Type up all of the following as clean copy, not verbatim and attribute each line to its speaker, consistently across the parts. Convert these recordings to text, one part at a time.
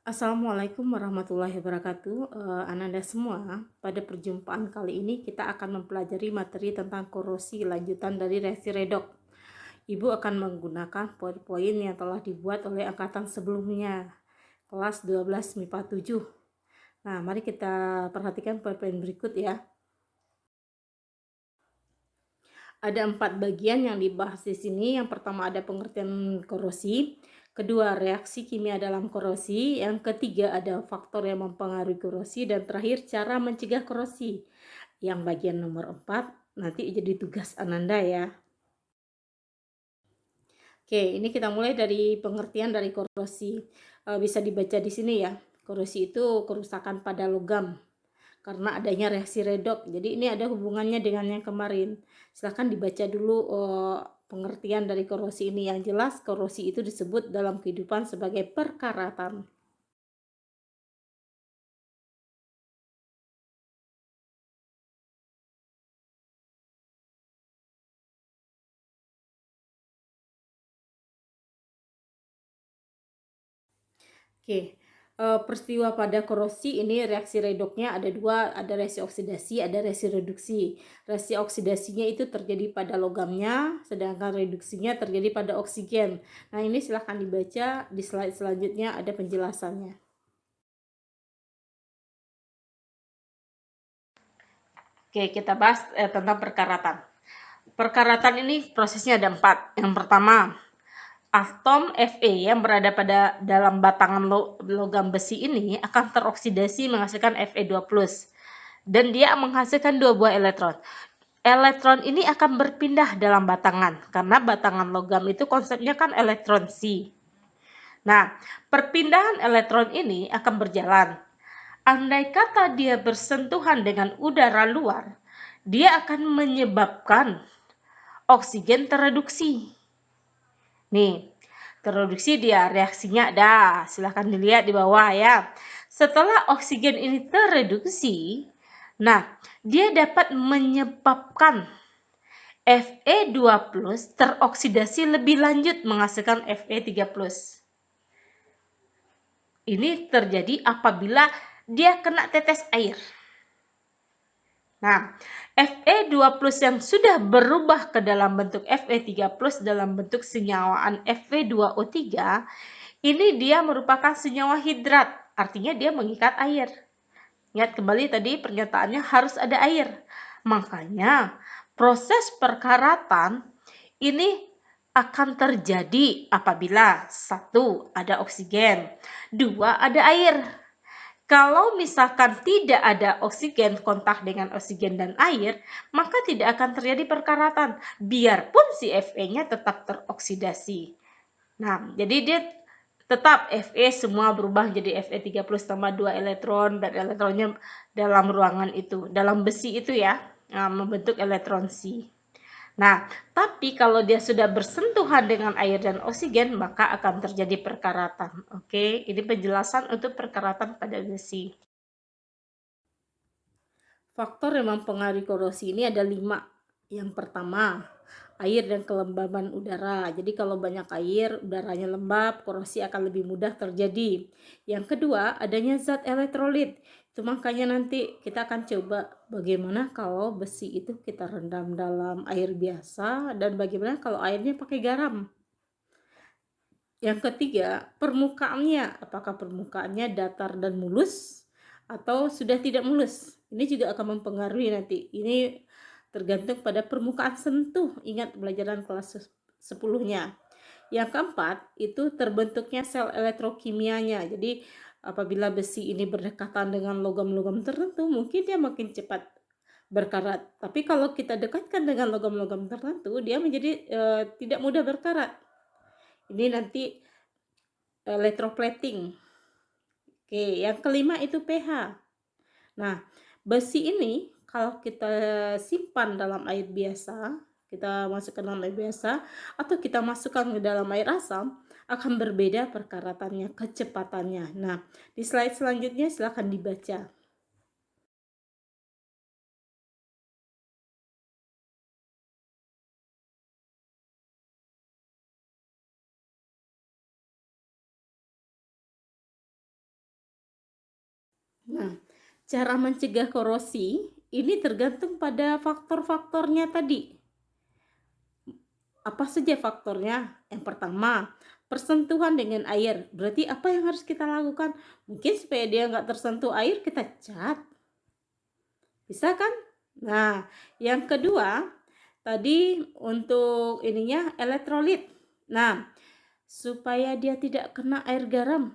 Speaker 1: Assalamualaikum warahmatullahi wabarakatuh. Ananda semua, pada perjumpaan kali ini kita akan mempelajari materi tentang korosi lanjutan dari reaksi redoks. Ibu akan menggunakan poin-poin yang telah dibuat oleh angkatan sebelumnya, kelas 12 MIPA 7. Nah, mari kita perhatikan poin-poin berikut ya. Ada 4 bagian yang dibahas di sini. Yang pertama ada pengertian korosi, kedua reaksi kimia dalam korosi, yang ketiga ada faktor yang mempengaruhi korosi, dan terakhir cara mencegah korosi. Yang bagian nomor 4 nanti jadi tugas Ananda ya. Oke, ini kita mulai dari pengertian dari korosi. Bisa dibaca di sini ya. Korosi itu kerusakan pada logam karena adanya reaksi redoks. Jadi ini ada hubungannya dengan yang kemarin. Silahkan dibaca dulu pengertian dari korosi ini. Yang jelas korosi itu disebut dalam kehidupan sebagai perkaratan. Oke, peristiwa pada korosi ini reaksi redoksnya ada dua, ada reaksi oksidasi, ada reaksi reduksi. Reaksi oksidasinya itu terjadi pada logamnya, sedangkan reduksinya terjadi pada oksigen. Nah, ini silahkan dibaca, di slide selanjutnya ada penjelasannya. Oke, kita bahas tentang perkaratan. Perkaratan ini prosesnya ada 4. Yang pertama, atom Fe yang berada dalam batangan logam besi ini akan teroksidasi menghasilkan Fe2+, dan dia menghasilkan 2 buah elektron. Elektron ini akan berpindah dalam batangan, karena batangan logam itu konsepnya kan elektronsi. Nah, perpindahan elektron ini akan berjalan. Andai kata dia bersentuhan dengan udara luar, dia akan menyebabkan oksigen tereduksi. Nih, tereduksi dia reaksinya ada. Silahkan dilihat di bawah ya. Setelah oksigen ini tereduksi, nah, dia dapat menyebabkan Fe2+ teroksidasi lebih lanjut menghasilkan Fe3+. Ini terjadi apabila dia kena tetes air. Nah, Fe2+ yang sudah berubah ke dalam bentuk Fe3+ dalam bentuk senyawaan Fe2O3, ini dia merupakan senyawa hidrat, artinya dia mengikat air. Ingat kembali tadi pernyataannya harus ada air. Makanya proses perkaratan ini akan terjadi apabila 1. Ada oksigen, 2. Ada air. Kalau misalkan tidak ada oksigen, kontak dengan oksigen dan air, maka tidak akan terjadi perkaratan, biarpun si Fe-nya tetap teroksidasi. Nah, jadi dia tetap Fe semua berubah jadi Fe3+ tambah 2 elektron, dan elektronnya dalam ruangan itu, dalam besi itu ya, membentuk elektronsi. Nah, tapi kalau dia sudah bersentuhan dengan air dan oksigen, maka akan terjadi perkaratan. Oke, ini penjelasan untuk perkaratan pada besi. Faktor yang mempengaruhi korosi ini ada 5. Yang pertama, air dan kelembaban udara. Jadi kalau banyak air, udaranya lembab, korosi akan lebih mudah terjadi. Yang kedua, adanya zat elektrolit. Itu makanya nanti kita akan coba bagaimana kalau besi itu kita rendam dalam air biasa, dan bagaimana kalau airnya pakai garam. Yang ketiga, permukaannya. Apakah permukaannya datar dan mulus atau sudah tidak mulus? Ini juga akan mempengaruhi nanti. Ini tergantung pada permukaan sentuh. Ingat pelajaran kelas 10-nya. Yang keempat, itu terbentuknya sel elektrokimianya. Jadi apabila besi ini berdekatan dengan logam-logam tertentu, mungkin dia makin cepat berkarat. Tapi kalau kita dekatkan dengan logam-logam tertentu, dia menjadi tidak mudah berkarat. Ini nanti electroplating. Oke, yang kelima itu pH. Nah, besi ini kalau kita simpan dalam air biasa, kita masukkan dalam air biasa, atau kita masukkan ke dalam air asam, akan berbeda perkaratannya, kecepatannya. Nah, di slide selanjutnya silakan dibaca. Nah, cara mencegah korosi ini tergantung pada faktor-faktornya tadi. Apa saja faktornya? Yang pertama, persentuhan dengan air. Berarti apa yang harus kita lakukan? Mungkin supaya dia nggak tersentuh air, kita cat. Bisa kan? Nah, yang kedua, tadi untuk ininya elektrolit. Nah, supaya dia tidak kena air garam,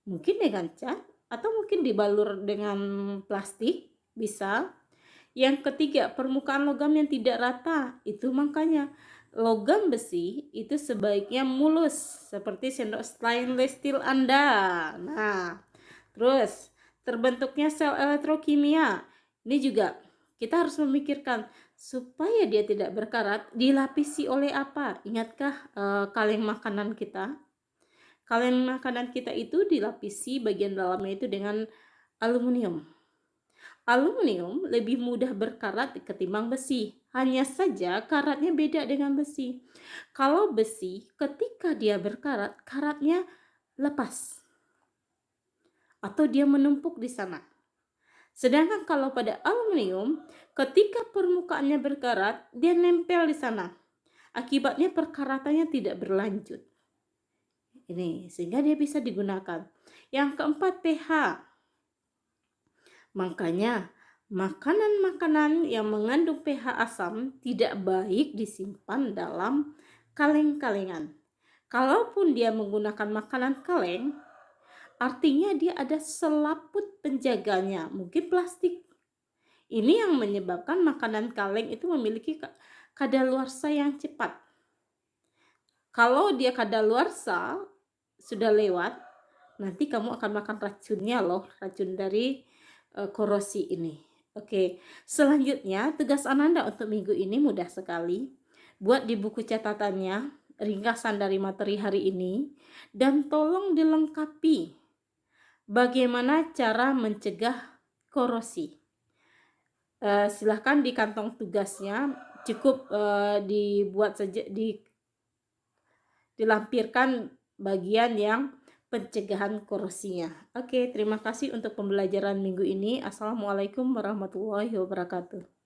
Speaker 1: mungkin dengan cat atau mungkin dibalur dengan plastik, bisa. Yang ketiga, permukaan logam yang tidak rata. Itu makanya logam besi itu sebaiknya mulus seperti sendok stainless steel Anda. Nah, terus terbentuknya sel elektrokimia. Ini juga kita harus memikirkan supaya dia tidak berkarat, dilapisi oleh apa? Ingatkah kaleng makanan kita? Kaleng makanan kita itu dilapisi bagian dalamnya itu dengan aluminium. Aluminium lebih mudah berkarat ketimbang besi. Hanya saja karatnya beda dengan besi. Kalau besi, ketika dia berkarat, karatnya lepas atau dia menumpuk di sana. Sedangkan kalau pada aluminium, ketika permukaannya berkarat, dia nempel di sana. Akibatnya perkaratannya tidak berlanjut. Ini sehingga dia bisa digunakan. Yang keempat, pH. Makanya makanan-makanan yang mengandung pH asam tidak baik disimpan dalam kaleng-kalengan. Kalaupun dia menggunakan makanan kaleng, artinya dia ada selaput penjaganya, mungkin plastik. Ini yang menyebabkan makanan kaleng itu memiliki kadaluarsa yang cepat. Kalau dia kadaluarsa sudah lewat, nanti kamu akan makan racunnya loh, racun dari korosi ini. Oke, selanjutnya tugas Ananda untuk minggu ini mudah sekali. Buat di buku catatannya ringkasan dari materi hari ini dan tolong dilengkapi bagaimana cara mencegah korosi. Silahkan di kantong tugasnya cukup dibuat saja, dilampirkan bagian yang pencegahan korosinya. Oke, terima kasih untuk pembelajaran minggu ini. Assalamualaikum warahmatullahi wabarakatuh.